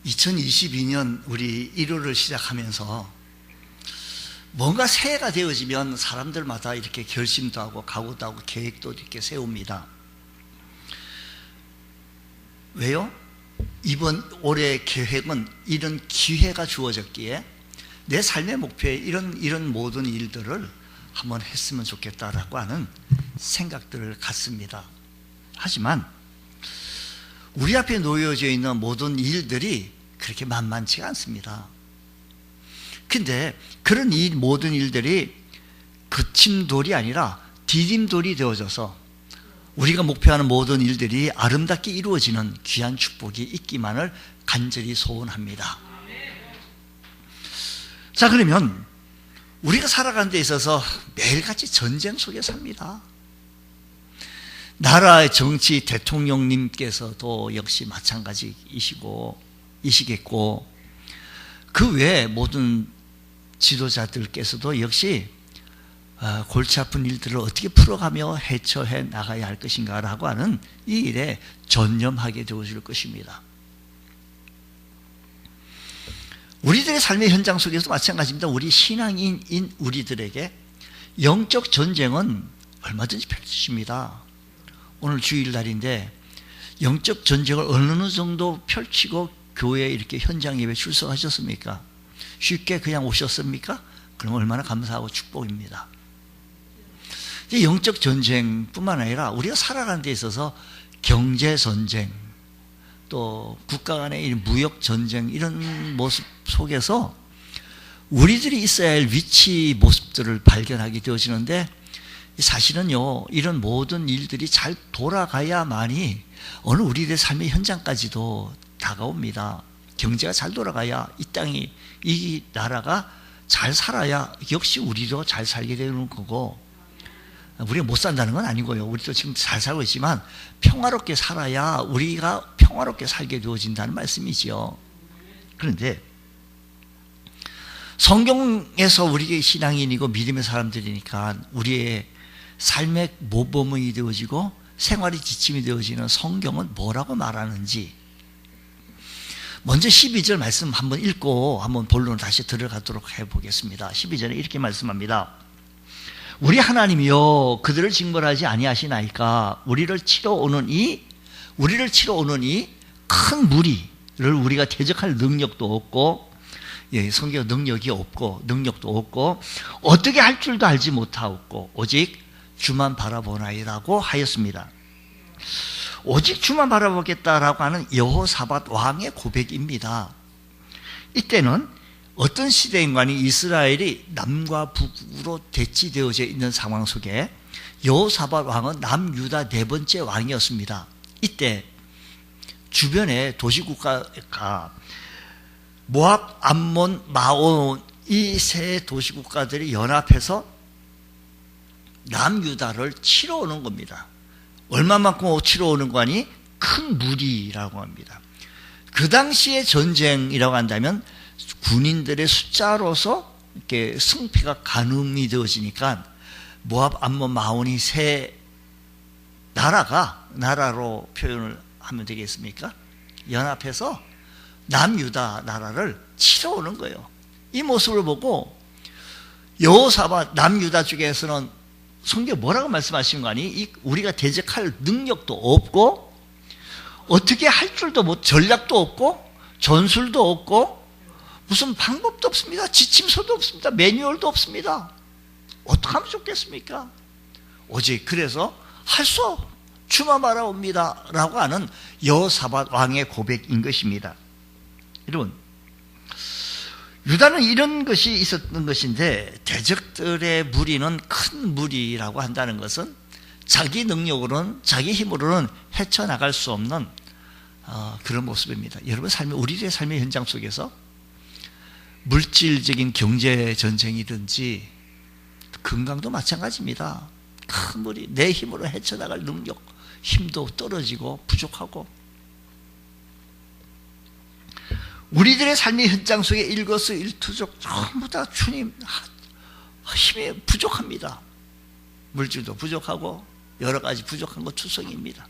2022년 우리 1월을 시작하면서 뭔가 새해가 되어지면 사람들마다 이렇게 결심도 하고 각오도 하고 계획도 이렇게 세웁니다. 왜요? 이번 올해 계획은 이런 기회가 주어졌기에 내 삶의 목표에 이런 모든 일들을 한번 했으면 좋겠다라고 하는 생각들을 갖습니다. 하지만 우리 앞에 놓여져 있는 모든 일들이 그렇게 만만치가 않습니다. 근데 그런 이 모든 일들이 그침돌이 아니라 디딤돌이 되어져서 우리가 목표하는 모든 일들이 아름답게 이루어지는 귀한 축복이 있기만을 간절히 소원합니다. 자, 그러면 우리가 살아가는 데 있어서 매일같이 전쟁 속에 삽니다. 나라의 정치 대통령님께서도 역시 마찬가지이시겠고, 그 외에 모든 지도자들께서도 역시 골치 아픈 일들을 어떻게 풀어가며 헤쳐해 나가야 할 것인가라고 하는 이 일에 전념하게 되어질 것입니다. 우리들의 삶의 현장 속에서 마찬가지입니다. 우리 신앙인인 우리들에게 영적 전쟁은 얼마든지 펼쳐집니다. 오늘 주일날인데 영적 전쟁을 어느 정도 펼치고 교회에 이렇게 현장 예배 출석하셨습니까? 쉽게 그냥 오셨습니까? 그럼 얼마나 감사하고 축복입니다. 영적 전쟁뿐만 아니라 우리가 살아가는 데 있어서 경제 전쟁, 또 국가 간의 무역 전쟁, 이런 모습 속에서 우리들이 있어야 할 위치 모습들을 발견하게 되어지는데, 사실은요, 이런 모든 일들이 잘 돌아가야만이 어느 우리들의 삶의 현장까지도 다가옵니다. 경제가 잘 돌아가야 이 땅이, 이 나라가 잘 살아야 역시 우리도 잘 살게 되는 거고, 우리가 못 산다는 건 아니고요. 우리도 지금 잘 살고 있지만 평화롭게 살아야 우리가 평화롭게 살게 되어진다는 말씀이지요. 그런데 성경에서 우리가 신앙인이고 믿음의 사람들이니까 우리의 삶의 모범이 되어지고 생활의 지침이 되어지는 성경은 뭐라고 말하는지, 먼저 12절 말씀 한번 읽고 한번 본론을 다시 들어가도록 해보겠습니다. 12절에 이렇게 말씀합니다. 우리 하나님이여 그들을 징벌하지 아니하시나이까. 우리를 치러 오는 이 큰 무리를 우리가 대적할 능력도 없고, 성경 능력이 없고 능력도 없고 어떻게 할 줄도 알지 못하고 오직 주만 바라보나이라고 하였습니다. 오직 주만 바라보겠다라고 하는 여호사밧 왕의 고백입니다. 이때는 어떤 시대인가니 이스라엘이 남과 북으로 대치되어져 있는 상황 속에 여호사밧 왕은 남유다 네 번째 왕이었습니다. 이때 주변의 도시국가가 모압, 암몬, 마온, 이 세 도시국가들이 연합해서 남유다를 치러 오는 겁니다. 얼마만큼 치러 오는 거니? 큰 무리라고 합니다. 그 당시의 전쟁이라고 한다면 군인들의 숫자로서 이렇게 승패가 가늠이 되어지니까 모압, 암몬, 마온이 세 나라로 표현을 하면 되겠습니까? 연합해서 남유다 나라를 치러 오는 거예요. 이 모습을 보고 여호사밧 남유다 쪽에서는 성경 뭐라고 말씀하신 거 아니? 우리가 대적할 능력도 없고 어떻게 할 줄도 못, 전략도 없고 전술도 없고 무슨 방법도 없습니다. 지침서도 없습니다. 매뉴얼도 없습니다. 어떻게 하면 좋겠습니까? 오직 그래서 할 수 없, 주만 바라옵니다 라고 하는 여호사밧 왕의 고백인 것입니다. 여러분, 유다는 이런 것이 있었던 것인데, 대적들의 무리는 큰 무리라고 한다는 것은 자기 능력으로는, 자기 힘으로는 헤쳐나갈 수 없는 그런 모습입니다. 여러분 우리의 삶의 현장 속에서 물질적인 경제 전쟁이든지 건강도 마찬가지입니다. 큰 무리, 내 힘으로 헤쳐나갈 능력, 힘도 떨어지고 부족하고, 우리들의 삶의 현장 속에 일거수일투족 전부 다 주님 힘이 부족합니다. 물질도 부족하고 여러 가지 부족한 것 투성입니다.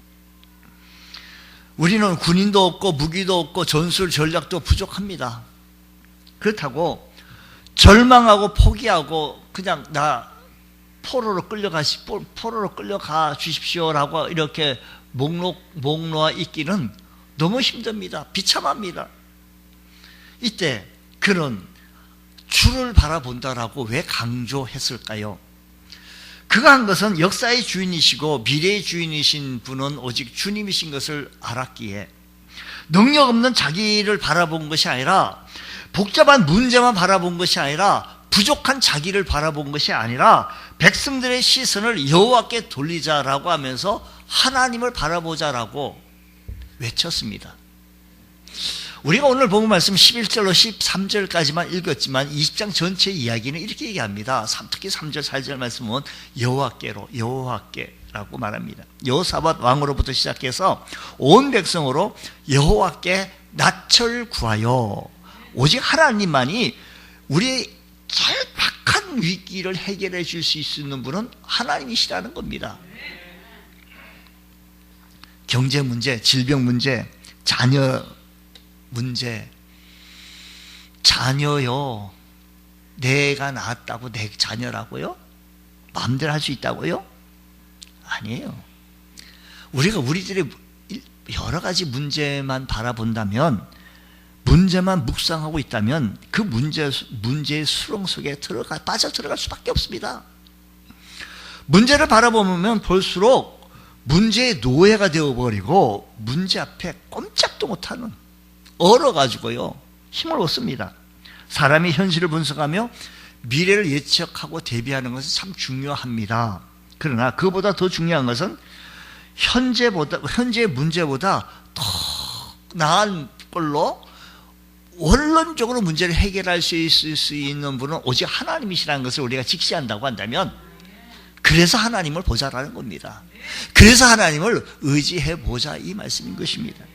우리는 군인도 없고 무기도 없고 전술 전략도 부족합니다. 그렇다고 절망하고 포기하고 그냥 나 포로로 끌려가 주십시오라고 이렇게 목 놓아 있기는 너무 힘듭니다. 비참합니다. 이때 그런 주를 바라본다라고 왜 강조했을까요? 그가 한 것은 역사의 주인이시고 미래의 주인이신 분은 오직 주님이신 것을 알았기에 능력 없는 자기를 바라본 것이 아니라 복잡한 문제만 바라본 것이 아니라 부족한 자기를 바라본 것이 아니라 백성들의 시선을 여호와께 돌리자라고 하면서 하나님을 바라보자라고 외쳤습니다. 우리가 오늘 본문 말씀 11절로 13절까지만 읽었지만 20장 전체 이야기는 이렇게 얘기합니다. 특히 3절 4절 말씀은 여호와께라고 말합니다. 여호사밧 왕으로부터 시작해서 온 백성으로 여호와께 낯을 구하여 오직 하나님만이 우리의 절박한 위기를 해결해 줄 수 있는 분은 하나님이시라는 겁니다. 경제 문제, 질병 문제, 자녀 문제, 자녀요, 내가 낳았다고 내 자녀라고요? 마음대로 할 수 있다고요? 아니에요. 우리가 우리들의 여러 가지 문제만 바라본다면, 문제만 묵상하고 있다면 그 문제의 수렁 속에 빠져 들어갈 수밖에 없습니다. 문제를 바라보면 볼수록 문제의 노예가 되어버리고 문제 앞에 꼼짝도 못하는, 얼어가지고요 힘을 얻습니다. 사람이 현실을 분석하며 미래를 예측하고 대비하는 것은 참 중요합니다. 그러나 그보다 더 중요한 것은 현재의 문제보다 더 나은 걸로 원론적으로 문제를 해결할 수 있는 분은 오직 하나님이시라는 것을 우리가 직시한다고 한다면, 그래서 하나님을 보자라는 겁니다. 그래서 하나님을 의지해 보자, 이 말씀인 것입니다.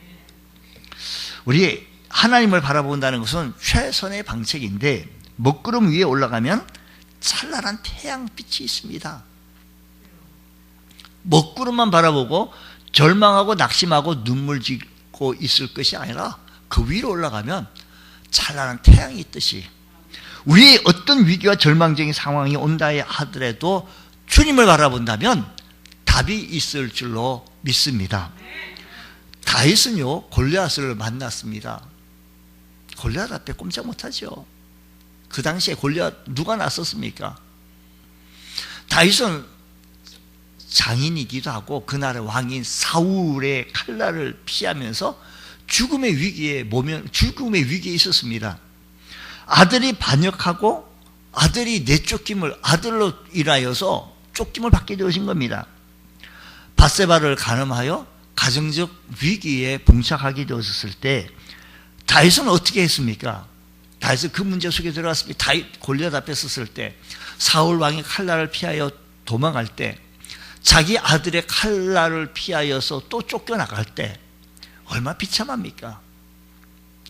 우리 하나님을 바라본다는 것은 최선의 방책인데, 먹구름 위에 올라가면 찬란한 태양빛이 있습니다. 먹구름만 바라보고 절망하고 낙심하고 눈물 짓고 있을 것이 아니라 그 위로 올라가면 찬란한 태양이 있듯이 우리의 어떤 위기와 절망적인 상황이 온다 하더라도 주님을 바라본다면 답이 있을 줄로 믿습니다. 다윗은요 골리앗을 만났습니다. 골리앗 앞에 꼼짝 못하죠. 그 당시에 골리앗 누가 났었습니까? 다윗은 장인이기도 하고 그날의 왕인 사울의 칼날을 피하면서 죽음의 위기에 있었습니다. 아들이 반역하고 아들이 내쫓김을, 아들로 인하여서 쫓김을 받게 되어진 겁니다. 밧세바를 간음하여 가정적 위기에 봉착하게 되었을 때 다윗은 어떻게 했습니까? 다윗은 그 문제 속에 들어갔습니다. 다윗 골리앗 앞에 섰을 때, 사울 왕이 칼날을 피하여 도망갈 때, 자기 아들의 칼날을 피하여서 또 쫓겨나갈 때 얼마나 비참합니까?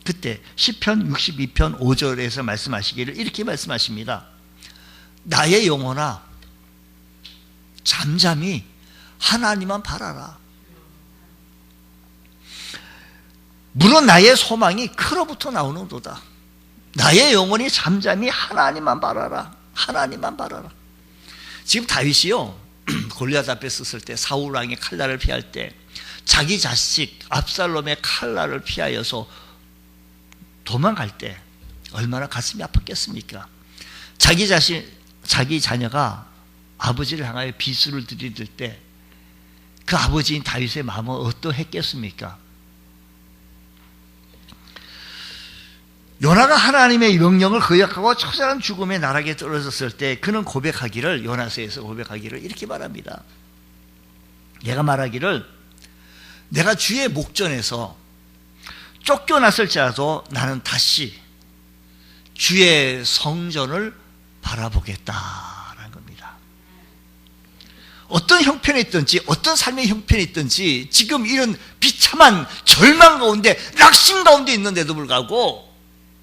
그때 시편 62편 5절에서 말씀하시기를 이렇게 말씀하십니다. 나의 영혼아 잠잠히 하나님만 바라라. 물론 나의 소망이 그로부터 나오는도다. 나의 영혼이 잠잠히 하나님만 바라라. 하나님만 바라라. 지금 다윗이요 골리앗 앞에 섰을 때, 사울 왕의 칼날을 피할 때, 자기 자식 압살롬의 칼날을 피하여서 도망갈 때 얼마나 가슴이 아팠겠습니까? 자기 자녀가 아버지를 향하여 비수를 들이댈 때 그 아버지인 다윗의 마음은 어떠했겠습니까? 요나가 하나님의 명령을 거역하고 처절한 죽음의 나락에 떨어졌을 때 그는 고백하기를, 요나서에서 고백하기를 이렇게 말합니다. 얘가 말하기를, 내가 주의 목전에서 쫓겨났을지라도 나는 다시 주의 성전을 바라보겠다라는 겁니다. 어떤 형편에 있든지, 어떤 삶의 형편에 있든지, 지금 이런 비참한 절망 가운데, 낙심 가운데 있는데도 불구하고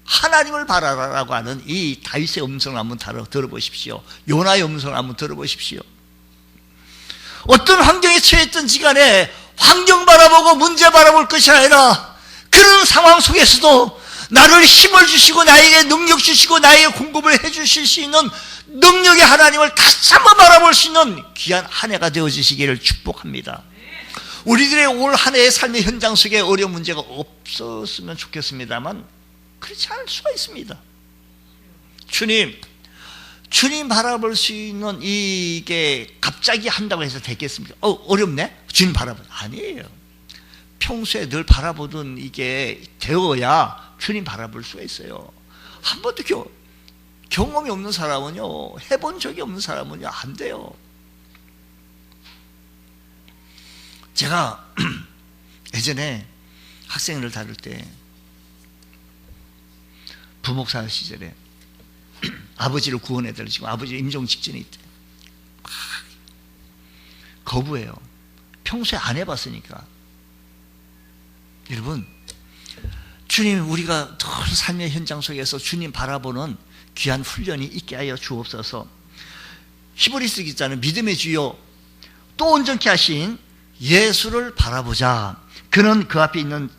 하나님을 바라라라고 하는 이 다윗의 음성을 한번 들어보십시오. 요나의 음성을 한번 들어보십시오. 어떤 환경에 처했든지 간에 환경 바라보고 문제 바라볼 것이 아니라 그런 상황 속에서도 나를 힘을 주시고 나에게 능력 주시고 나에게 공급을 해주실 수 있는 능력의 하나님을 다시 한번 바라볼 수 있는 귀한 한 해가 되어지시기를 축복합니다. 우리들의 올 한 해의 삶의 현장 속에 어려운 문제가 없었으면 좋겠습니다만 그렇지 않을 수가 있습니다. 주님 바라볼 수 있는 이게 갑자기 한다고 해서 되겠습니까? 어렵네? 주님 바라보는 아니에요. 평소에 늘 바라보던 이게 되어야 주님 바라볼 수가 있어요. 한 번도 경험이 없는 사람은요, 해본 적이 없는 사람은요, 안 돼요. 제가 예전에 학생을 다룰 때 부목사 시절에 아버지를 구원해달라고 지금 아버지 임종 직전에 있대. 거부해요. 평소에 안 해봤으니까. 여러분, 주님, 우리가 늘 삶의 현장 속에서 주님 바라보는 귀한 훈련이 있게 하여 주옵소서. 히브리서 기자는 믿음의 주요 또 온전케 하신 예수를 바라보자. 그는 그 앞에 있는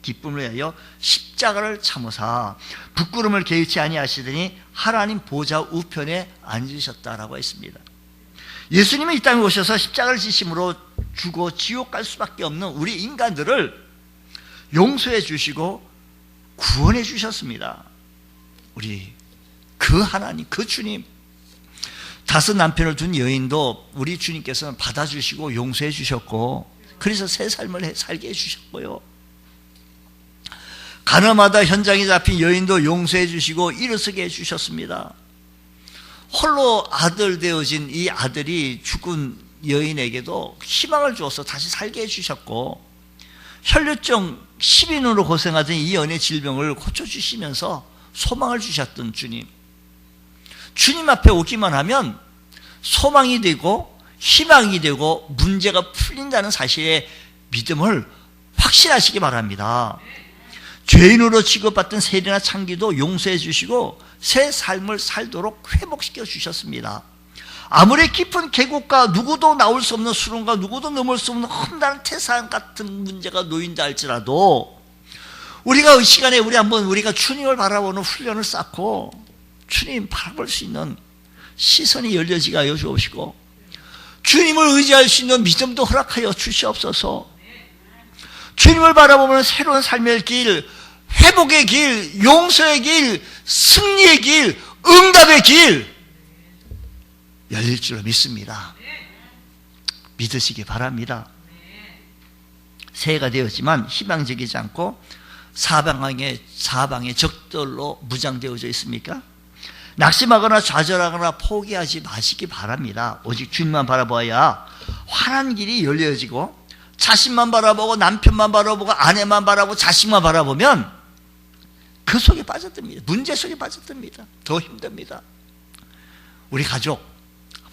기쁨을 위하여 십자가를 참으사 부끄러움을 개의치 아니하시더니 하나님 보좌 우편에 앉으셨다라고 했습니다. 예수님이 이 땅에 오셔서 십자가를 지심으로 죽어 지옥 갈 수밖에 없는 우리 인간들을 용서해 주시고 구원해 주셨습니다. 우리 그 하나님, 그 주님, 5 남편을 둔 여인도 우리 주님께서는 받아주시고 용서해 주셨고 그래서 새 삶을 살게 해주셨고요. 가늠하다 현장에 잡힌 여인도 용서해 주시고 일어서게 해주셨습니다. 홀로 아들 되어진 이 아들이 죽은 여인에게도 희망을 주어서 다시 살게 해주셨고 혈류증 10인으로 고생하던 이 연의 질병을 고쳐주시면서 소망을 주셨던 주님. 주님 앞에 오기만 하면 소망이 되고 희망이 되고 문제가 풀린다는 사실에 믿음을 확신하시기 바랍니다. 죄인으로 취급받던 세리나 창기도 용서해 주시고 새 삶을 살도록 회복시켜 주셨습니다. 아무리 깊은 계곡과 누구도 나올 수 없는 수렁과 누구도 넘을 수 없는 험난한 태산 같은 문제가 놓인다 할지라도 우리가 이 시간에 우리가 주님을 바라보는 훈련을 쌓고 주님 바라볼 수 있는 시선이 열려지게 하여 주옵시고 주님을 의지할 수 있는 믿음도 허락하여 주시옵소서. 주님을 바라보면 새로운 삶의 길, 회복의 길, 용서의 길, 승리의 길, 응답의 길 열릴 줄로 믿습니다. 믿으시기 바랍니다. 새해가 되었지만 희망적이지 않고 사방에 적들로 무장되어져 있습니까? 낙심하거나 좌절하거나 포기하지 마시기 바랍니다. 오직 주님만 바라봐야 환한 길이 열려지고 자신만 바라보고 남편만 바라보고 아내만 바라보고 자식만 바라보면 그 속에 빠져듭니다. 문제 속에 빠져듭니다. 더 힘듭니다. 우리 가족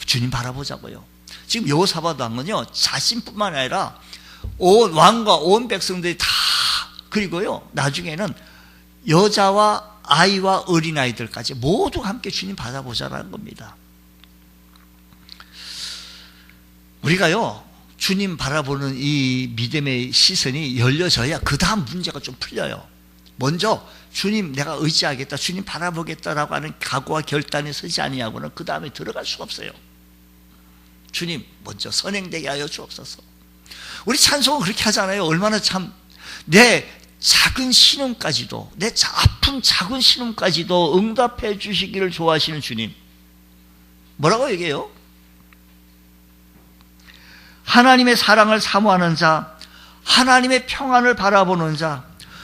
주님 바라보자고요. 지금 여호사밧 왕은요 자신뿐만 아니라 온 왕과 온 백성들이 다 그리고요 나중에는 여자와 아이와 어린아이들까지 모두 함께 주님 바라보자라는 겁니다. 우리가요 주님 바라보는 이 믿음의 시선이 열려져야 그 다음 문제가 좀 풀려요. 먼저 주님 내가 의지하겠다, 주님 바라보겠다라고 하는 각오와 결단이 서지 아니하고는 그 다음에 들어갈 수가 없어요. 주님 먼저 선행되게 하여 주옵소서. 우리 찬송은 그렇게 하잖아요. 얼마나 참 내 작은 신음까지도, 내 아픈 작은 신음까지도 응답해 주시기를 좋아하시는 주님. 뭐라고 얘기해요? 하나님의 사랑을 사모하는 자, 하나님의 평안을 바라보는 자,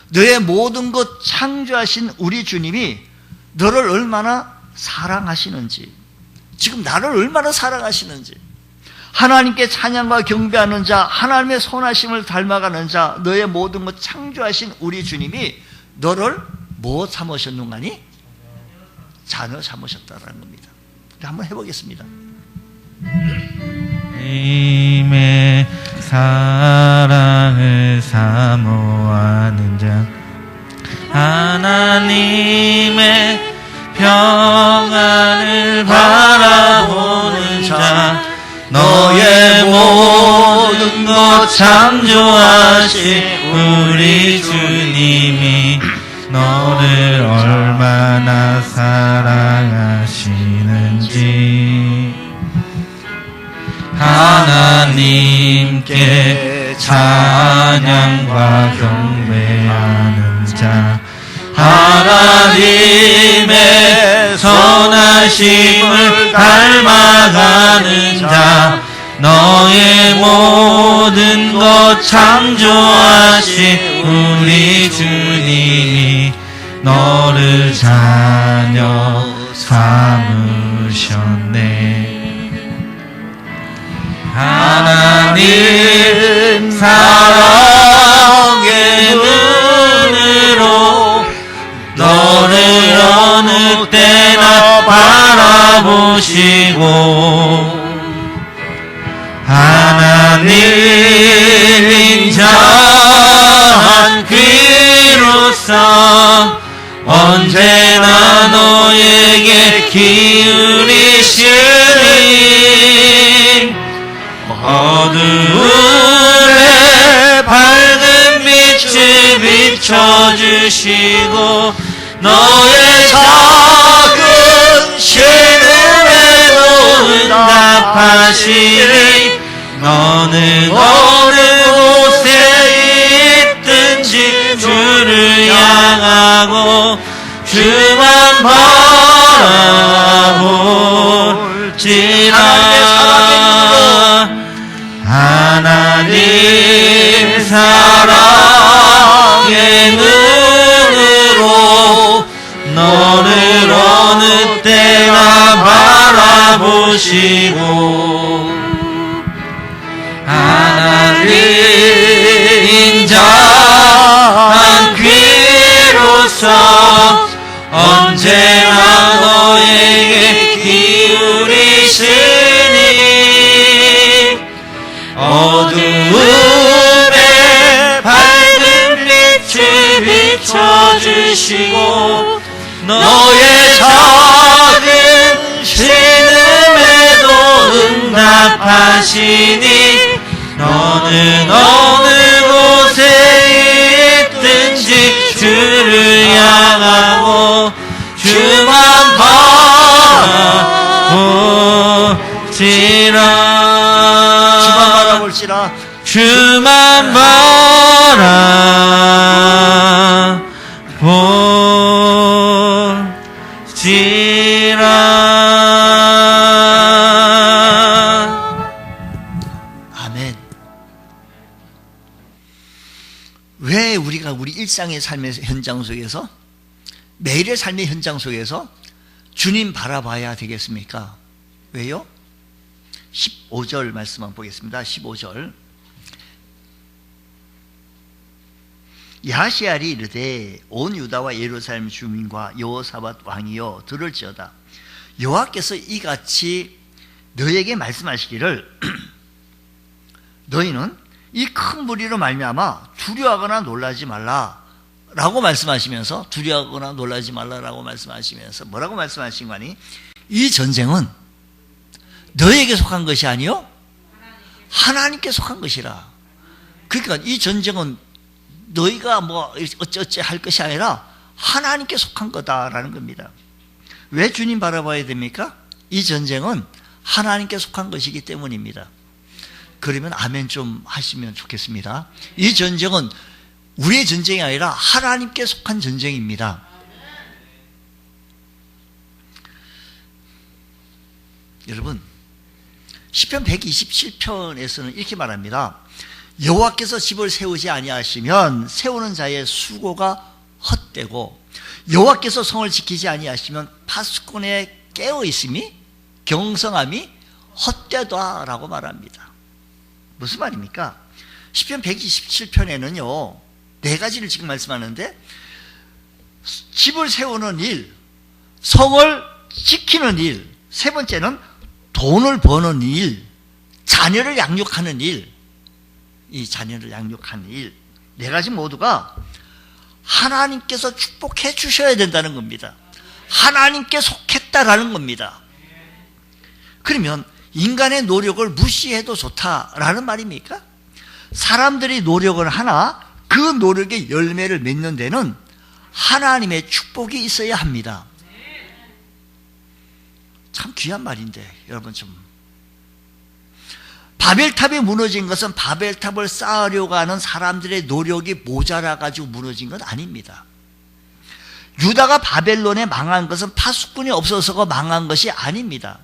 너의 모든 것 창조하신 우리 주님이 너를 얼마나 사랑하시는지, 지금 나를 얼마나 사랑하시는지, 하나님께 찬양과 경배하는 자, 하나님의 선하심을 닮아가는 자, 너의 모든 것 창조하신 우리 주님이 너를 뭐 삼으셨는가니? 자녀 삼으셨다라는 겁니다. 한번 해보겠습니다. 하나님의 사랑을 사모하는 자, 하나님의 평안을 바라보는 자, 너의 모든 것 창조하신 우리 주님이 너를 얼마나 사랑하시는지 하나님께 찬양과 경배하는 자 하나님의 선하심을 닮아가는 자 너의 모든 것 창조하신 우리 주님이 너를 자녀 삼으셨네. 하나님 사랑의 눈으로 너를 어느 때나 바라보시고 하나님 인자한 귀로서 언제나 너에게 기울이시니 어두움에 밝은 빛을 비춰주시고 너의 작은 신음에도 응답하시니 너는 어느 곳에 있든지 주를 향하고 주만 바라볼지라. 하나님 사랑의 눈으로 너를 어느 때나 바라보시고 하나님 인자한 귀로서 언제나 너에게 기울이시니 어두움에 밝은 빛을 비춰주시고 너의 작은 신음에도 응답하시니 너는 어느 곳에 있든지 주를 향하고 주만 바라볼지라. 주만 바라볼지라. 아멘. 왜 우리가 우리 일상의 삶의 현장 속에서 매일의 삶의 현장 속에서 주님 바라봐야 되겠습니까? 왜요? 15절 말씀만 보겠습니다. 15절 야하시알이 이르되 온 유다와 예루살렘 주민과 여호사밧 왕이여 들을지어다. 여호와께서 이같이 너에게 말씀하시기를 너희는 이 큰 무리로 말미암아 두려워하거나 놀라지 말라 라고 말씀하시면서 두려워하거나 놀라지 말라라고 말씀하시면서 뭐라고 말씀하신 거니? 이 전쟁은 너에게 속한 것이 아니요 하나님께 속한 것이라. 그러니까 이 전쟁은 너희가 뭐 어쩌어쩌 할 것이 아니라 하나님께 속한 거다라는 겁니다. 왜 주님 바라봐야 됩니까? 이 전쟁은 하나님께 속한 것이기 때문입니다. 그러면 아멘 좀 하시면 좋겠습니다. 이 전쟁은 우리의 전쟁이 아니라 하나님께 속한 전쟁입니다. 여러분 시편 127편에서는 이렇게 말합니다. 여호와께서 집을 세우지 아니하시면 세우는 자의 수고가 헛되고 여호와께서 성을 지키지 아니하시면 파수꾼의 깨어있음이 경성함이 헛되다라고 말합니다. 무슨 말입니까? 시편 127편에는요 4가지를 지금 말씀하는데 집을 세우는 일, 성을 지키는 일, 세 번째는 돈을 버는 일, 자녀를 양육하는 일, 이 자녀를 양육하는 일, 4가지 모두가 하나님께서 축복해 주셔야 된다는 겁니다. 하나님께 속했다라는 겁니다. 그러면 인간의 노력을 무시해도 좋다라는 말입니까? 사람들이 노력을 하나 그 노력의 열매를 맺는 데는 하나님의 축복이 있어야 합니다. 참 귀한 말인데 여러분 좀 바벨탑이 무너진 것은 바벨탑을 쌓으려고 하는 사람들의 노력이 모자라 가지고 무너진 건 아닙니다. 유다가 바벨론에 망한 것은 파수꾼이 없어서가 망한 것이 아닙니다.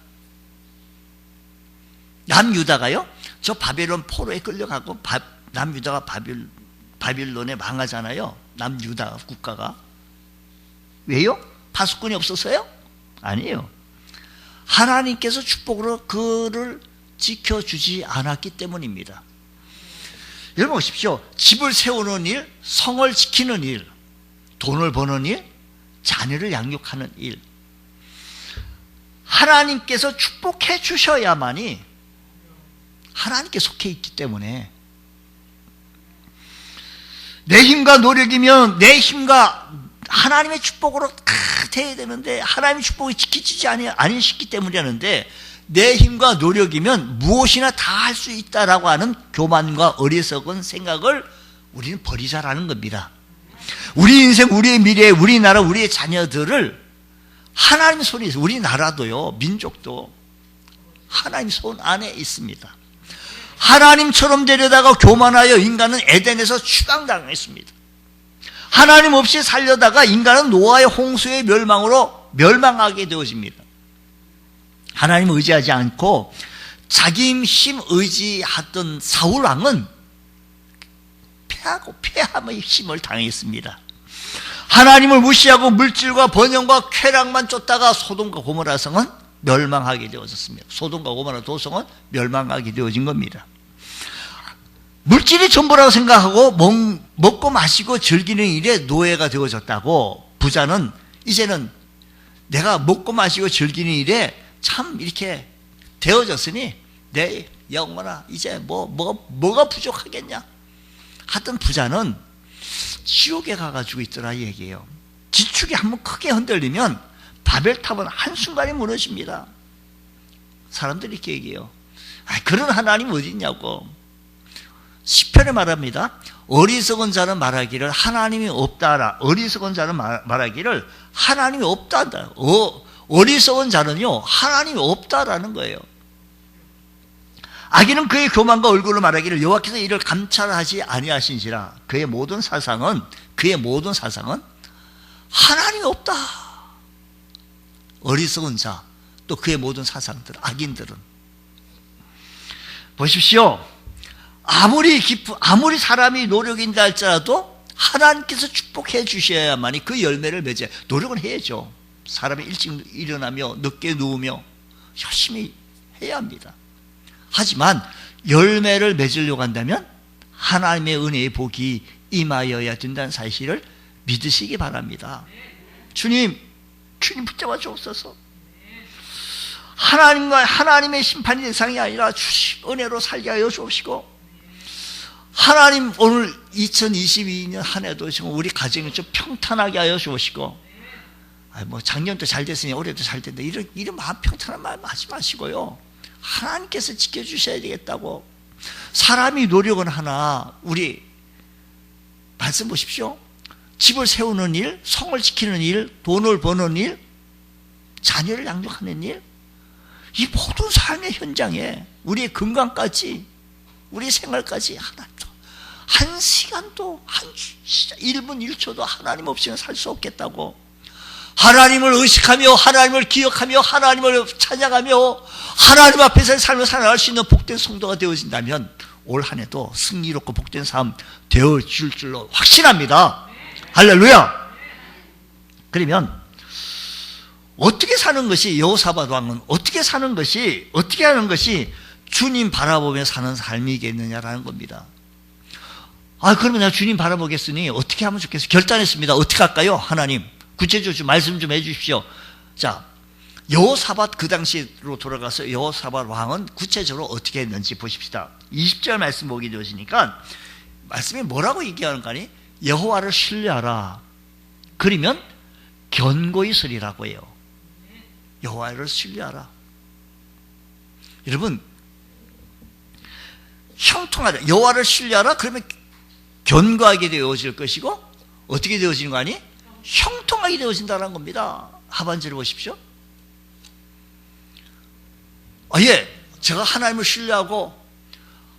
남유다가요, 저 바벨론 포로에 끌려가고 남유다가 바벨론에 망하잖아요. 남유다 국가가. 왜요? 파수꾼이 없어서요? 아니에요. 하나님께서 축복으로 그를 지켜주지 않았기 때문입니다. 여러분 보십시오. 집을 세우는 일, 성을 지키는 일, 돈을 버는 일, 자녀를 양육하는 일, 하나님께서 축복해 주셔야만이 하나님께 속해 있기 때문에 내 힘과 노력이면 내 힘과 하나님의 축복으로 다 돼야 되는데 하나님의 축복이 지키지 않으시기 때문이라는데 내 힘과 노력이면 무엇이나 다 할 수 있다라고 하는 교만과 어리석은 생각을 우리는 버리자라는 겁니다. 우리 인생, 우리의 미래, 우리나라, 우리의 자녀들을 하나님의 손에 있어요. 우리나라도요, 민족도 하나님 손 안에 있습니다. 하나님처럼 되려다가 교만하여 인간은 에덴에서 추방당했습니다. 하나님 없이 살려다가 인간은 노아의 홍수의 멸망으로 멸망하게 되어집니다. 하나님 의지하지 않고 자기 힘 의지하던 사울 왕은 폐함의 힘을 당했습니다. 하나님을 무시하고 물질과 번영과 쾌락만 쫓다가 소돔과 고모라 성은 멸망하게 되어졌습니다. 소돔과 고모라 도성은 멸망하게 되어진 겁니다. 물질이 전부라고 생각하고 먹고 마시고 즐기는 일에 노예가 되어졌다고 부자는 이제는 내가 먹고 마시고 즐기는 일에 참 이렇게 되어졌으니 내 영혼아 이제 뭐가 부족하겠냐 하던 부자는 지옥에 가가지고 있더라 이 얘기예요. 지축이 한번 크게 흔들리면 바벨탑은 한순간에 무너집니다. 사람들이 이렇게 얘기해요. 그런 하나님 어디 있냐고. 시편에 말합니다. 어리석은 자는 말하기를 하나님이 없다라. 어리석은 자는 말하기를 하나님이 없다한다. 어리석은 자는요 하나님이 없다라는 거예요. 악인은 그의 교만과 얼굴로 말하기를 여호와께서 이를 감찰하지 아니하신지라. 그의 모든 사상은 하나님이 없다. 어리석은 자, 또 그의 모든 사상들, 악인들은 보십시오. 아무리 사람이 노력인다 할지라도 하나님께서 축복해 주셔야만이 그 열매를 맺어야. 노력은 해야죠. 사람이 일찍 일어나며 늦게 누우며 열심히 해야 합니다. 하지만 열매를 맺으려고 한다면 하나님의 은혜의 복이 임하여야 된다는 사실을 믿으시기 바랍니다. 주님 붙잡아 주옵소서. 하나님의 심판이 대상이 아니라 주님 은혜로 살게 하여 주옵시고, 하나님 오늘 2022년 한 해도 지금 우리 가정을 좀 평탄하게 하여 주옵시고, 작년도 잘 됐으니 올해도 잘 된다 이런 마음 평탄한 마음 하지 마시고요. 하나님께서 지켜주셔야 되겠다고. 사람이 노력은 하나, 우리 말씀 보십시오. 집을 세우는 일, 성을 지키는 일, 돈을 버는 일, 자녀를 양육하는 일, 이 모든 삶의 현장에 우리의 건강까지, 우리 생활까지 한 시간도, 1분 1초도 하나님 없이는 살 수 없겠다고. 하나님을 의식하며 하나님을 기억하며 하나님을 찬양하며 하나님 앞에서의 삶을 살아갈 수 있는 복된 성도가 되어진다면 올 한 해도 승리롭고 복된 삶 되어질 줄로 확신합니다. 할렐루야. 그러면 어떻게 사는 것이, 여호사밧 왕은 어떻게 하는 것이 주님 바라보며 사는 삶이겠느냐라는 겁니다. 그러면 내가 주님 바라보겠으니 어떻게 하면 좋겠어요? 결단했습니다. 어떻게 할까요? 하나님 구체적으로 좀 말씀 좀 해주십시오. 자, 여호사밧, 그 당시로 돌아가서 여호사밧 왕은 구체적으로 어떻게 했는지 보십시다. 20절 말씀 보게 되시니까 말씀이 뭐라고 얘기하는가 하니, 여호와를 신뢰하라. 그러면 견고히 서리라고 해요. 여호와를 신뢰하라. 여러분, 형통하다. 여호와를 신뢰하라. 그러면 견고하게 되어질 것이고 어떻게 되어지는 거 아니? 형통하게 되어진다는 겁니다. 하반절을 보십시오. 예, 제가 하나님을 신뢰하고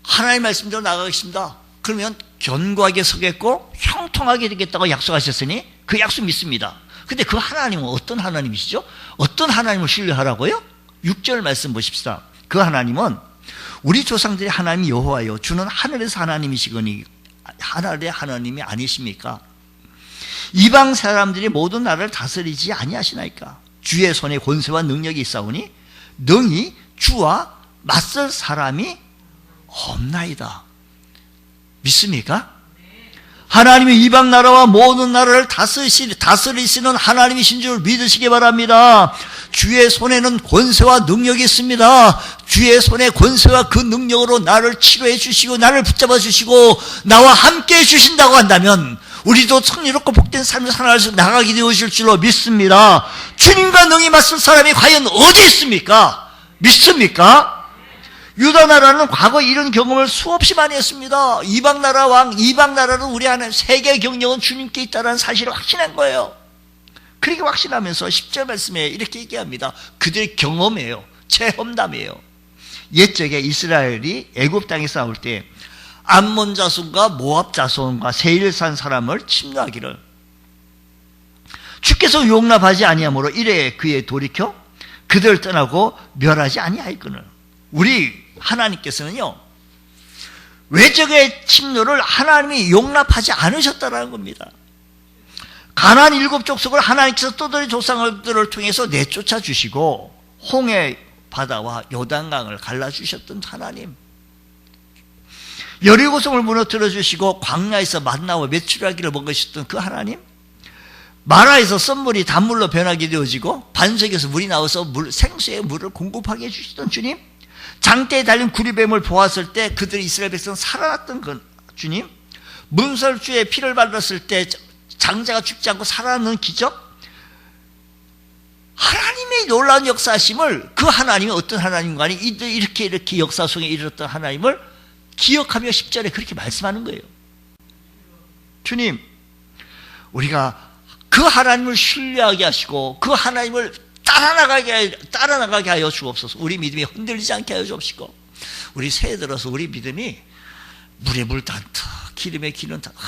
하나님 말씀대로 나가겠습니다. 그러면 견고하게 서겠고 형통하게 되겠다고 약속하셨으니 그 약속 믿습니다. 근데 그 하나님은 어떤 하나님이시죠? 어떤 하나님을 신뢰하라고요? 6절 말씀 보십시다. 그 하나님은 우리 조상들의 하나님 여호와여 주는 하늘에서 하나님이시거니 하늘의 하나님이 아니십니까? 이방 사람들이 모든 나라를 다스리지 아니하시나이까? 주의 손에 권세와 능력이 있사오니 능히 주와 맞설 사람이 없나이다. 믿습니까? 하나님이 이방 나라와 모든 나라를 다스리시는 하나님이신 줄 믿으시기 바랍니다. 주의 손에는 권세와 능력이 있습니다. 주의 손에 권세와 그 능력으로 나를 치료해 주시고 나를 붙잡아 주시고 나와 함께 해 주신다고 한다면 우리도 승리롭고 복된 삶을 살아가서 나가게 되어질 줄로 믿습니다. 주님과 능히 맞설 사람이 과연 어디 있습니까? 믿습니까? 유다 나라는 과거 이런 경험을 수없이 많이 했습니다. 이방 나라 왕, 이방 나라는 우리 안에 세계 경영은 주님께 있다는 사실을 확신한 거예요. 그렇게 확신하면서 10절 말씀에 이렇게 얘기합니다. 그들의 경험이에요. 체험담이에요. 옛적에 이스라엘이 애굽 땅에 싸울 때 암몬 자손과 모압 자손과 세일산 사람을 침노하기를 주께서 용납하지 아니하므로 이래 그에 돌이켜 그들을 떠나고 멸하지 아니하였거늘. 우리 하나님께서는요, 외적의 침노를 하나님이 용납하지 않으셨다는 겁니다. 가나안 7족속을 하나님께서 또다시 조상들을 통해서 내쫓아 주시고 홍해 바다와 요단강을 갈라주셨던 하나님, 여리고성을 무너뜨려 주시고 광야에서 만나와 메추라기를 먹으셨던 그 하나님, 마라에서 썬물이 단물로 변하게 되어지고 반석에서 물이 나와서 생수의 물을 공급하게 해주시던 주님, 장대에 달린 구리뱀을 보았을 때 그들이 이스라엘 백성 살아났던 그 주님, 문설주에 피를 발랐을 때 장자가 죽지 않고 살아나는 기적, 하나님의 놀라운 역사하심을, 그 하나님이 어떤 하나님인가 하니 이렇게 역사 속에 이르렀던 하나님을 기억하며 10절에 그렇게 말씀하는 거예요. 주님, 우리가 그 하나님을 신뢰하게 하시고 그 하나님을 따라나가게 하여 주옵소서. 우리 믿음이 흔들리지 않게 하여 주옵시고, 우리 새해 들어서 우리 믿음이 물에 물 닿다, 기름에 기름 닿다,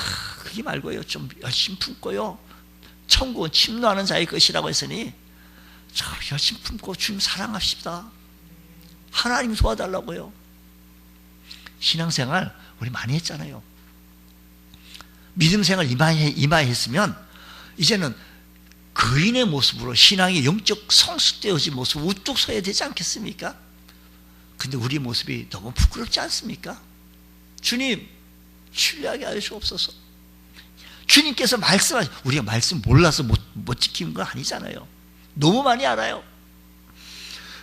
그게 말고요, 좀 열심히 품고요, 천국은 침노하는 자의 것이라고 했으니 저 열심히 품고 주님 사랑합시다. 하나님 도와달라고요. 신앙생활 우리 많이 했잖아요. 믿음생활 이마에 했으면 이제는 거인의 모습으로 신앙의 영적 성숙되어진 모습 우뚝 서야 되지 않겠습니까? 근데 우리 모습이 너무 부끄럽지 않습니까? 주님, 신뢰하게 하여 주옵소서. 주님께서 말씀하시, 우리가 말씀 몰라서 못 지키는 건 아니잖아요. 너무 많이 알아요.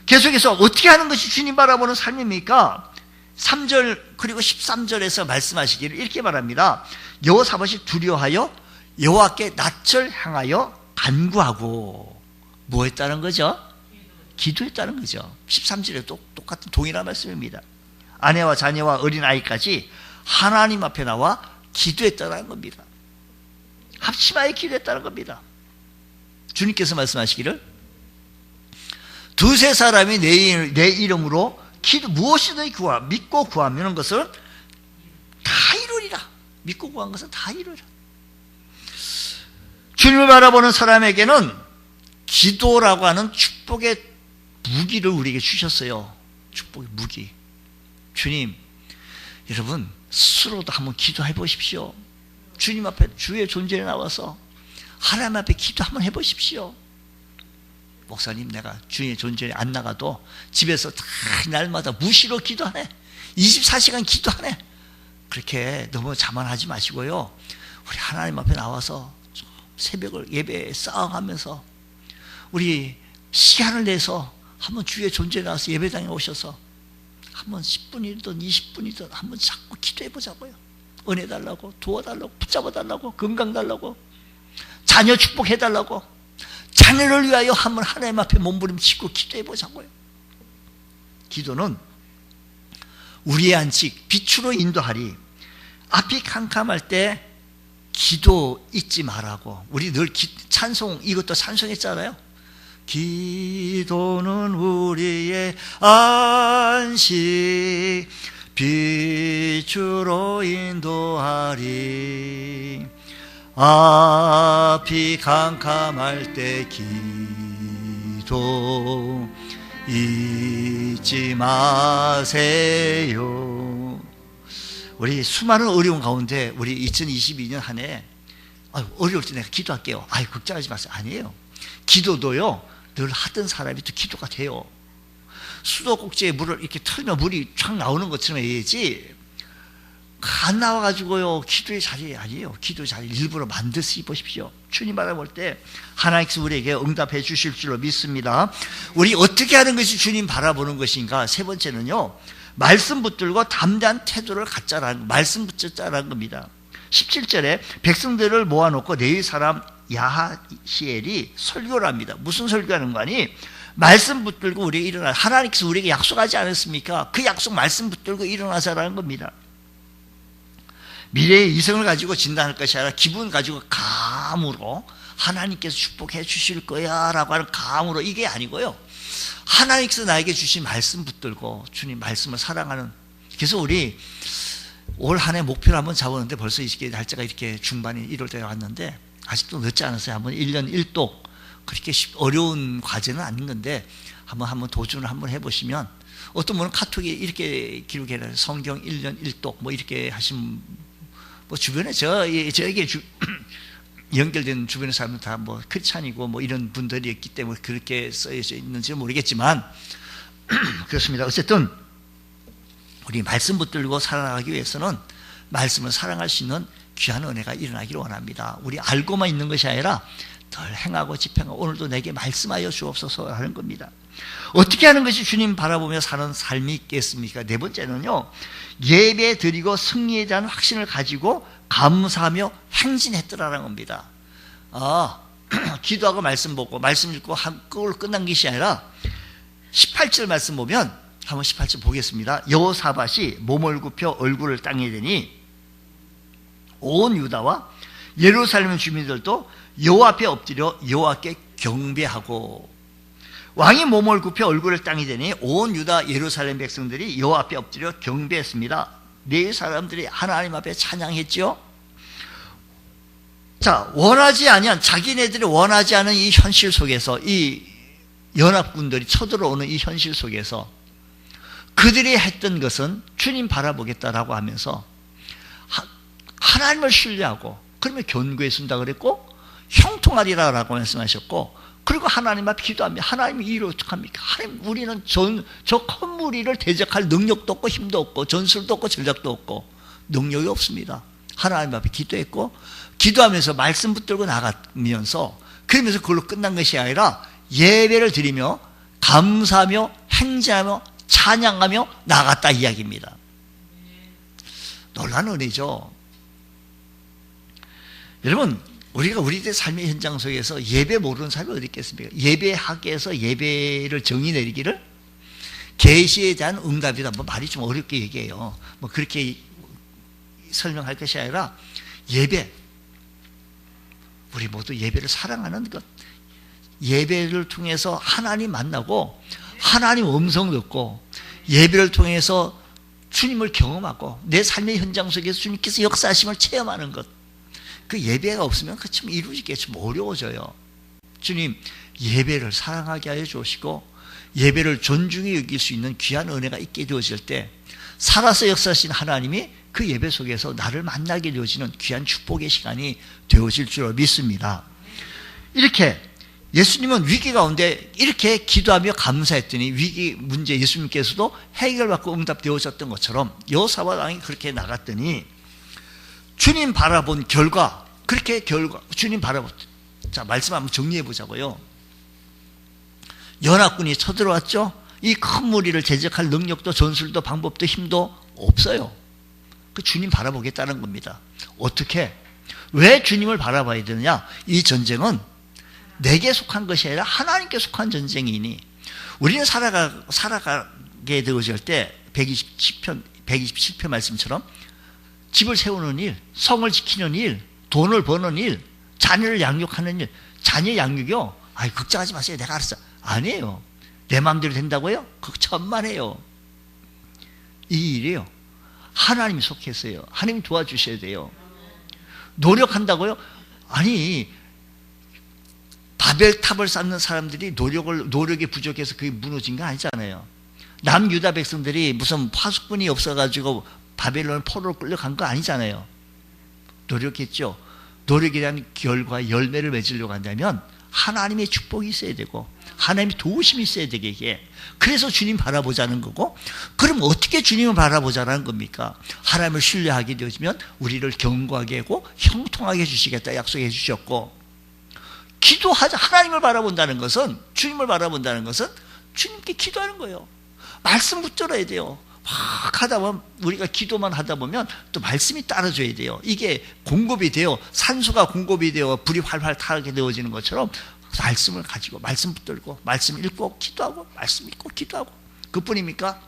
계속해서 어떻게 하는 것이 주님 바라보는 삶입니까? 3절 그리고 13절에서 말씀하시기를 이렇게 말합니다. 여호사밧이 두려워하여 여호와께 낯을 향하여 간구하고 뭐 했다는 거죠? 기도했다는 거죠. 13절에 똑같은 동일한 말씀입니다. 아내와 자녀와 어린아이까지 하나님 앞에 나와 기도했다는 겁니다. 합심하여 기도했다는 겁니다. 주님께서 말씀하시기를 두세 사람이 내 이름으로 무엇이든 믿고 구하면 것을 다 이루리라. 믿고 구한 것은 다 이루리라. 주님을 바라보는 사람에게는 기도라고 하는 축복의 무기를 우리에게 주셨어요. 축복의 무기. 주님, 여러분 스스로도 한번 기도해 보십시오. 주님 앞에 주의 존재에 나와서 하나님 앞에 기도 한번 해보십시오. 목사님, 내가 주의 존재에 안 나가도 집에서 다 날마다 무시로 기도하네, 24시간 기도하네, 그렇게 너무 자만하지 마시고요, 우리 하나님 앞에 나와서 새벽을 예배에 싸워가면서 우리 시간을 내서 한번 주의 존재에 나와서 예배당에 오셔서 한번 10분이든 20분이든 한번 자꾸 기도해 보자고요. 은혜 달라고, 도와달라고, 붙잡아 달라고, 건강 달라고, 자녀 축복해 달라고, 자녀를 위하여 한번 하나님 앞에 몸부림치고 기도해 보자고요. 기도는 우리의 안식 빛으로 인도하리. 앞이 캄캄할 때 기도 잊지 말라고. 우리 늘 찬송, 이것도 찬송했잖아요. 기도는 우리의 안식 빛으로 인도하리. 앞이 캄캄할 때 기도 잊지 마세요. 우리 수많은 어려운 가운데 우리 2022년 한 해 어려울 때 내가 기도할게요. 걱정하지 마세요. 아니에요. 기도도요, 늘 하던 사람이 또 기도가 돼요. 수도꼭지에 물을 이렇게 틀면 물이 쫙 나오는 것처럼 해야지, 안 나와가지고요 기도의 자리 아니에요. 기도의 자리 일부러 만들어 보십시오. 주님 바라볼 때 하나님께서 우리에게 응답해 주실 줄로 믿습니다. 우리 어떻게 하는 것이 주님 바라보는 것인가? 세 번째는요, 말씀 붙들고 담대한 태도를 갖자라는, 말씀 붙잡자라는 겁니다. 17절에 백성들을 모아놓고 레위 사람 야하시엘이 설교를 합니다. 무슨 설교하는 거 아니? 말씀 붙들고 우리 일어나, 하나님께서 우리에게 약속하지 않았습니까? 그 약속 말씀 붙들고 일어나자라는 겁니다. 미래의 이성을 가지고 진단할 것이 아니라 기분 가지고 감으로 하나님께서 축복해 주실 거야 라고 하는 감으로, 이게 아니고요, 하나님께서 나에게 주신 말씀 붙들고 주님 말씀을 사랑하는. 그래서 우리 올 한 해 목표를 한번 잡았는데 벌써 이렇게 날짜가 이렇게 중반이 1월달에 왔는데 아직도 늦지 않았어요. 한번 1년 1독, 그렇게 어려운 과제는 아닌 건데 한번 도전을 한번 해보시면, 어떤 분은 카톡에 이렇게 기록해놔요. 성경 1년 1독 뭐 이렇게 하신, 뭐 주변에 저에게 연결된 주변의 사람은 다 뭐 크리스찬이고 뭐 이런 분들이 있기 때문에 그렇게 써져 있는지는 모르겠지만 그렇습니다. 어쨌든 우리 말씀 붙들고 살아가기 위해서는 말씀을 사랑할 수 있는 귀한 은혜가 일어나기를 원합니다. 우리 알고만 있는 것이 아니라 덜 행하고 집행하고 오늘도 내게 말씀하여 주옵소서 하는 겁니다. 어떻게 하는 것이 주님 바라보며 사는 삶이 있겠습니까? 네 번째는요, 예배 드리고 승리에 대한 확신을 가지고 감사하며 행진했더라는 겁니다. 기도하고 말씀 보고 말씀 읽고 그걸로 끝난 것이 아니라 18절 말씀 보면, 한번 18절 보겠습니다. 여호사밧이 몸을 굽혀 얼굴을 땅에 대니 온 유다와 예루살렘 주민들도 여호와 앞에 엎드려 여호와께 경배하고, 왕이 몸을 굽혀 얼굴을 땅에 대니 온 유다 예루살렘 백성들이 여호와 앞에 엎드려 경배했습니다. 네 사람들이 하나님 앞에 찬양했죠. 자, 자기네들이 원하지 않은 이 현실 속에서, 이 연합군들이 쳐들어오는 이 현실 속에서 그들이 했던 것은 주님 바라보겠다라고 하면서 하나님을 신뢰하고, 그러면 견고해 준다 그랬고 형통하리라고 말씀하셨고, 그리고 하나님 앞에 기도하면 하나님이 이를 어떡합니까? 하나님, 우리는 저 큰 무리를 대적할 능력도 없고 힘도 없고 전술도 없고 전략도 없고 능력이 없습니다. 하나님 앞에 기도했고, 기도하면서 말씀 붙들고 나가면서, 그러면서 그걸로 끝난 것이 아니라 예배를 드리며 감사하며 행진하며 찬양하며 나갔다 이야기입니다. 놀라운 은혜죠. 여러분, 우리가 우리들의 삶의 현장 속에서 예배 모르는 사람이 어디 있겠습니까? 예배학에서 예배를 정의 내리기를 계시에 대한 응답이다. 뭐 말이 좀 어렵게 얘기해요. 뭐 그렇게 설명할 것이 아니라 예배, 우리 모두 예배를 사랑하는 것, 예배를 통해서 하나님 만나고 하나님 음성 듣고, 예배를 통해서 주님을 경험하고 내 삶의 현장 속에서 주님께서 역사하심을 체험하는 것, 그 예배가 없으면 그 참 이루기가 좀 어려워져요. 주님, 예배를 사랑하게 하여 주시고 예배를 존중히 여길 수 있는 귀한 은혜가 있게 되어질 때, 살아서 역사하신 하나님이 그 예배 속에서 나를 만나게 되어지는 귀한 축복의 시간이 되어질 줄 믿습니다. 이렇게 예수님은 위기 가운데 이렇게 기도하며 감사했더니 위기 문제 예수님께서도 해결받고 응답되어졌던 것처럼 여호사밧 왕이 그렇게 나갔더니 주님 바라본 결과, 그렇게 주님 바라본, 자, 말씀 한번 정리해 보자고요. 연합군이 쳐들어왔죠. 이 큰 무리를 대적할 능력도 전술도 방법도 힘도 없어요. 그 주님 바라보겠다는 겁니다. 어떻게? 왜 주님을 바라봐야 되느냐? 이 전쟁은 내게 속한 것이 아니라 하나님께 속한 전쟁이니, 우리는 살아가게 되어질 때 120편 127편 말씀처럼 집을 세우는 일, 성을 지키는 일, 돈을 버는 일, 자녀를 양육하는 일. 자녀 양육이요? 아이, 걱정하지 마세요. 내가 알았어. 아니에요. 내 마음대로 된다고요? 그거 천만에요. 이 일이요. 하나님이 속했어요. 하나님 도와주셔야 돼요. 노력한다고요? 아니, 바벨탑을 쌓는 사람들이 노력이 부족해서 그게 무너진 거 아니잖아요. 남유다 백성들이 무슨 파수꾼이 없어가지고 바벨론 포로로 끌려간 거 아니잖아요. 노력했죠. 노력에 대한 결과 열매를 맺으려고 한다면 하나님의 축복이 있어야 되고 하나님의 도우심이 있어야 되게. 그래서 주님 바라보자는 거고, 그럼 어떻게 주님을 바라보자는 겁니까? 하나님을 신뢰하게 되어지면 우리를 견고하게 하고 형통하게 해주시겠다 약속해 주셨고, 기도하자. 하나님을 바라본다는 것은, 주님을 바라본다는 것은 주님께 기도하는 거예요. 말씀 붙들어야 돼요. 막 하다 보면, 우리가 기도만 하다 보면 또 말씀이 따라줘야 돼요. 이게 공급이 돼요. 산소가 공급이 되어 불이 활활 타게 되어지는 것처럼 말씀을 가지고 말씀 붙들고 말씀 읽고 기도하고 말씀 읽고 기도하고. 그뿐입니까?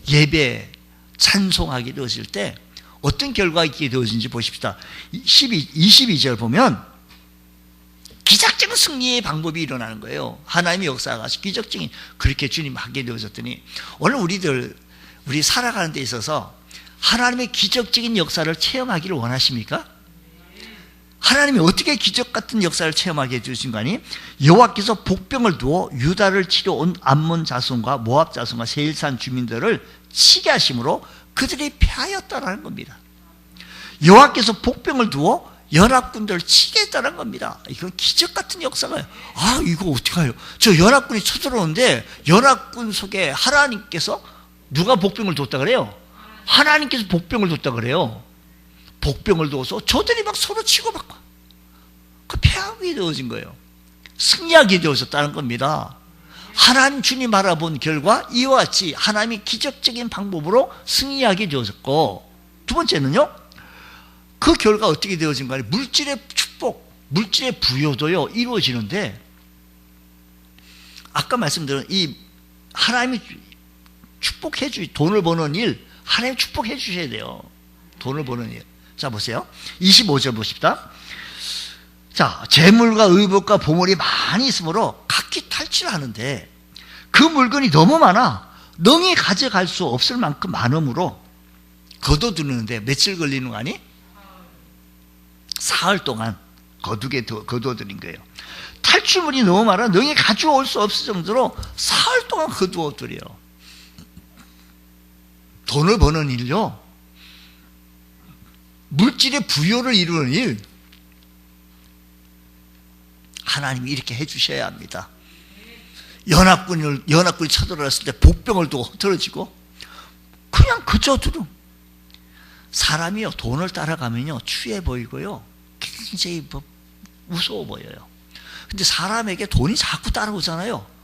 예배 찬송하게 되어질 때 어떤 결과가 있게 되어진지 보십시다. 22절 보면 기적적인 승리의 방법이 일어나는 거예요. 하나님의 역사가 기적적인, 그렇게 주님 하게 되어졌더니, 오늘 우리 살아가는 데 있어서 하나님의 기적적인 역사를 체험하기를 원하십니까? 하나님이 어떻게 기적 같은 역사를 체험하게 해주신 거 아니? 여호와께서 복병을 두어 유다를 치러 온 암몬 자손과 모압 자손과 세일산 주민들을 치게 하심으로 그들이 패하였다라는 겁니다. 여호와께서 복병을 두어 연합군들을 치게 했다는 겁니다. 이건 기적 같은 역사가요. 아, 이거 어떡해요? 저 연합군이 쳐들어오는데 연합군 속에 하나님께서, 누가 복병을 뒀다 그래요? 하나님께서 복병을 뒀다 그래요. 복병을 둬서 저들이 막 서로 치고받고 그 패하게 되어진 거예요. 승리하게 되어졌다는 겁니다. 하나님 주님 바라본 결과 이와 같이 하나님이 기적적인 방법으로 승리하게 되어졌고, 두 번째는요, 그 결과 어떻게 되어진 거 아니에요? 물질의 축복, 물질의 부여도요 이루어지는데, 아까 말씀드린 이 하나님이 축복해 돈을 버는 일, 하나님 축복해 주셔야 돼요. 돈을 버는 일. 자, 보세요. 25절 보십시다. 자, 재물과 의복과 보물이 많이 있으므로 각기 탈취하는데 그 물건이 너무 많아 능히 가져갈 수 없을 만큼 많음으로 거둬두는데 며칠 걸리는 거 아니? 사흘 동안 거둬들인 거예요. 탈출물이 너무 많아 능히 가져올 수 없을 정도로 사흘 동안 거두어들여요. 돈을 버는 일요, 물질의 부여를 이루는 일, 하나님이 이렇게 해주셔야 합니다. 연합군이 쳐들어왔을 때 복병을 두고 흐트러지고 그냥 그저들은, 사람이요 돈을 따라가면요 추해 보이고요 굉장히 무서워 보여요. 근데 사람에게 돈이 자꾸 따라오잖아요.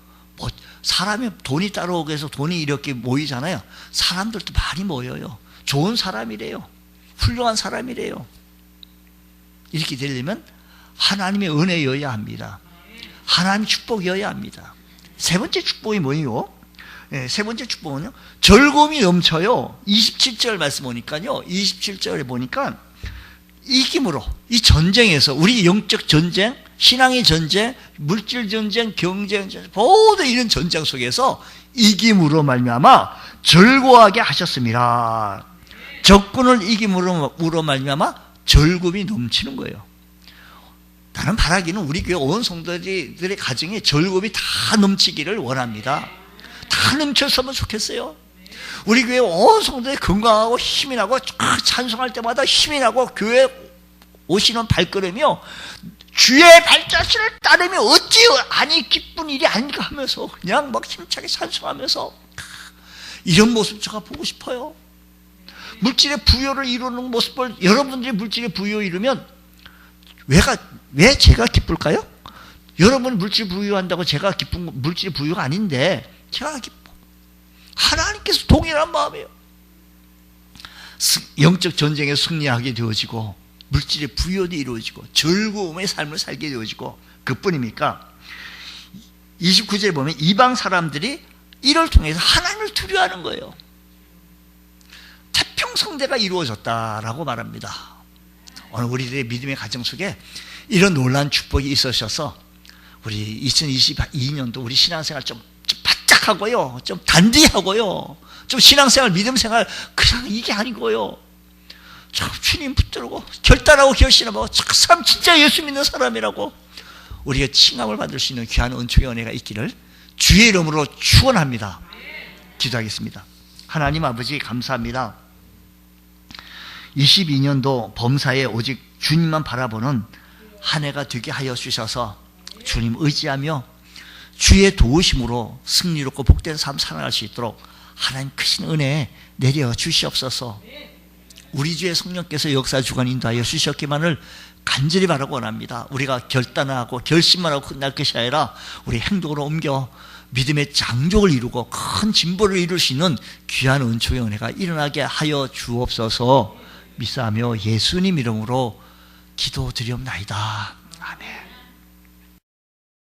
사람이 돈이 따라오게 해서 돈이 이렇게 모이잖아요. 사람들도 많이 모여요. 좋은 사람이래요. 훌륭한 사람이래요. 이렇게 되려면 하나님의 은혜여야 합니다. 하나님의 축복이어야 합니다. 세 번째 축복이 뭐예요? 네, 세 번째 축복은요, 즐거움이 넘쳐요. 27절 말씀 보니까요, 27절에 보니까 이김으로, 이 전쟁에서, 우리 영적 전쟁, 신앙의 전쟁, 물질 전쟁, 경쟁 전쟁, 모든 이런 전쟁 속에서 이김으로 말미암아 즐거워하게 하셨습니다. 적군을 이김으로 말미암아 즐거움이 넘치는 거예요. 나는 바라기는 우리 교회 온 성도들의 가정에 즐거움이 다 넘치기를 원합니다. 다 넘쳤으면 좋겠어요. 우리 교회 온 성도들이 건강하고 힘이 나고 찬송할 때마다 힘이 나고 교회 오시는 발걸음이요, 주의 발자취를 따르며 어찌 아니 기쁜 일이 아닌가 하면서 그냥 막 힘차게 찬송하면서, 이런 모습 제가 보고 싶어요. 물질의 부여를 이루는 모습을, 여러분들이 물질의 부여 이루면 왜 제가 기쁠까요? 여러분 물질 부여한다고 제가 기쁜, 물질 부여가 아닌데 제가 기뻐. 하나님께서 동일한 마음이에요. 영적 전쟁에 승리하게 되어지고 물질의 부여도 이루어지고 즐거움의 삶을 살게 되어지고, 그뿐입니까? 29절에 보면 이방 사람들이 이를 통해서 하나님을 두려워하는 거예요. 성대가 이루어졌다라고 말합니다. 오늘 우리들의 믿음의 가정 속에 이런 놀라운 축복이 있으셔서 우리 2022년도 우리 신앙생활 좀 바짝하고요, 좀 단디하고요, 좀 신앙생활, 믿음생활 그냥 이게 아니고요, 참 주님 붙들고 결단하고 결심하고 참 진짜 예수 믿는 사람이라고 우리가 칭함을 받을 수 있는 귀한 은총의 은혜가 있기를 주의 이름으로 축원합니다. 기도하겠습니다. 하나님 아버지 감사합니다. 22년도 범사에 오직 주님만 바라보는 한 해가 되게 하여 주셔서 주님 의지하며 주의 도우심으로 승리롭고 복된 삶 살아갈 수 있도록 하나님 크신 은혜 내려 주시옵소서. 우리 주의 성령께서 역사 주관 인도하여 주셨기만을 간절히 바라고 원합니다. 우리가 결단하고 결심만 하고 끝날 것이 아니라 우리 행동으로 옮겨 믿음의 장족을 이루고 큰 진보를 이룰 수 있는 귀한 은총의 은혜가 일어나게 하여 주옵소서. 믿사하며 예수님 이름으로 기도드리옵나이다. 아멘.